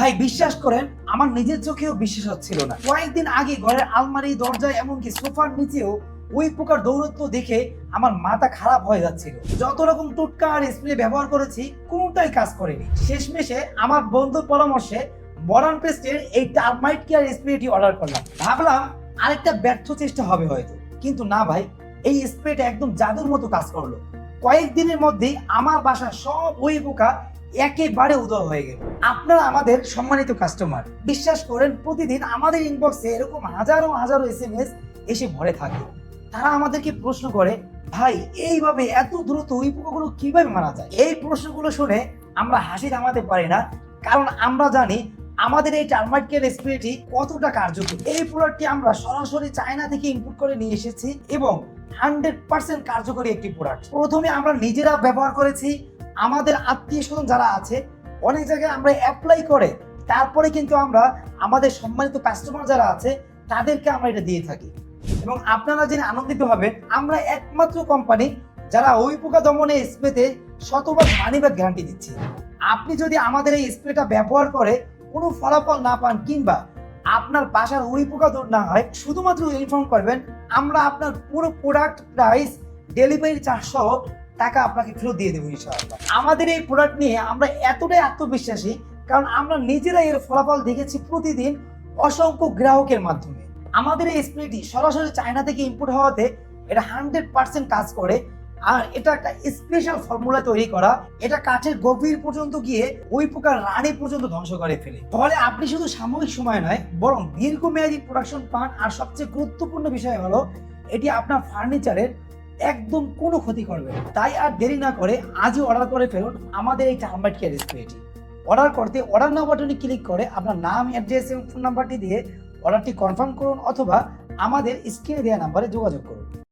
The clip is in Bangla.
ভাই বিশ্বাস করেন আমার নিজের চোখেও বিশ্বাস হচ্ছিল না। কয়েকদিন আগে ঘরের আলমারি, দরজা, এমনকি সোফার নিচেও ওই পোকার দৌরত্ব দেখে আমার মাথা খারাপ হয়ে যাচ্ছিল। যত রকম টোটকা আর স্প্রে ব্যবহার করেছি কোনোটাই কাজ করেনি। শেষমেশে আমার বন্ধুর পরামর্শে মডার্ন পেস্টের এই টার্মাইট কেয়ার স্প্রেটি অর্ডার করলাম। ভাবলাম আরেকটা ব্যর্থ চেষ্টা হবে হয়তো, কিন্তু না ভাই, এই স্প্রেটা একদম জাদুর মতো কাজ করলো। কয়েকদিনের মধ্যেই আমার বাসার সব ওই পোকা একেবারে উদয় হয়ে গেল। আপনারা আমাদের সম্মানিত কাস্টমার, বিশ্বাস করেন প্রতিদিন আমাদের ইনবক্সে এরকম হাজারো হাজারো SMS এসে ভরে থাকে। তারা আমাদেরকে প্রশ্ন করে, ভাই এইভাবে এত দ্রুত ওই পোকাগুলো কিভাবে মারা যায়? এই প্রশ্নগুলো শুনে আমরা হাসি থামাতে পারি না, কারণ আমরা জানি আমাদের এই টার্মাইট কেয়ার স্প্রেটি কতটা কার্যকর। এই প্রোডাক্টটি আমরা সরাসরি চায়না থেকে ইম্পোর্ট করে নিয়ে এসেছি এবং 100% কার্যকরী একটি প্রোডাক্ট। প্রথমে আমরা নিজেরা ব্যবহার করেছি, আমাদের আত্মীয় স্বজন যারা আছে অনেক জায়গায় আমরা অ্যাপ্লাই করে তারপরে কিন্তু আমরা আমাদের সম্মানিত কাস্টমার যারা আছে তাদেরকে আমরা এটা দিয়ে থাকি। এবং আপনারা জেনে আনন্দিত হবেন, আমরা একমাত্র কোম্পানি যারা ওই পোকা দমনে স্প্রেতে শতভাগ মানি ব্যাক গ্যারান্টি দিচ্ছি। আপনি যদি আমাদের এই স্প্রেটা ব্যবহার করে কোনো ফলাফল না পান কিংবা আপনার বাসার ওই পোকা দূর না হয়, শুধুমাত্র ইনফর্ম করবেন, আমরা আপনার পুরো প্রোডাক্ট প্রাইস, ডেলিভারি চার্জ সহ টাকা আপনাকে ফেরত দিয়ে দেবো ইনশাআল্লাহ। আমাদের এই প্রোডাক্ট নিয়ে আমরা এতটাই আত্মবিশ্বাসী কারণ আমরা নিজেরাই এর ফলাফল দেখেছি প্রতিদিন অসংখ্য গ্রাহকের মাধ্যমে। আমাদের এই স্প্রেটি সরাসরি চায়না থেকে ইম্পোর্ট হওয়াতে এটা 100% কাজ করে। আর এটা একটা স্পেশাল ফর্মুলা তৈরি করা, এটা কাঠের গভীর পর্যন্ত গিয়ে ওই পোকার রানী পর্যন্ত ধ্বংস করে ফেলে। ফলে আপনি শুধু সাময়িক সময় নয় বরং দীর্ঘমেয়াদী প্রোডাকশন পান। আর সবচেয়ে গুরুত্বপূর্ণ বিষয় হলো এটি আপনার ফার্নিচারের একদম কোনো ক্ষতি করবে না। তাই আর দেরি না করে আজই অর্ডার করে ফেলুন আমাদের এই টার্মাইট কেয়ার স্প্রেটি। অর্ডার করতে অর্ডার নাও বাটনে ক্লিক করে আপনার নাম, অ্যাড্রেস এবং ফোন নাম্বারটি দিয়ে অর্ডারটি কনফার্ম করুন অথবা আমাদের স্ক্রিনে দেওয়া নাম্বারে যোগাযোগ করুন।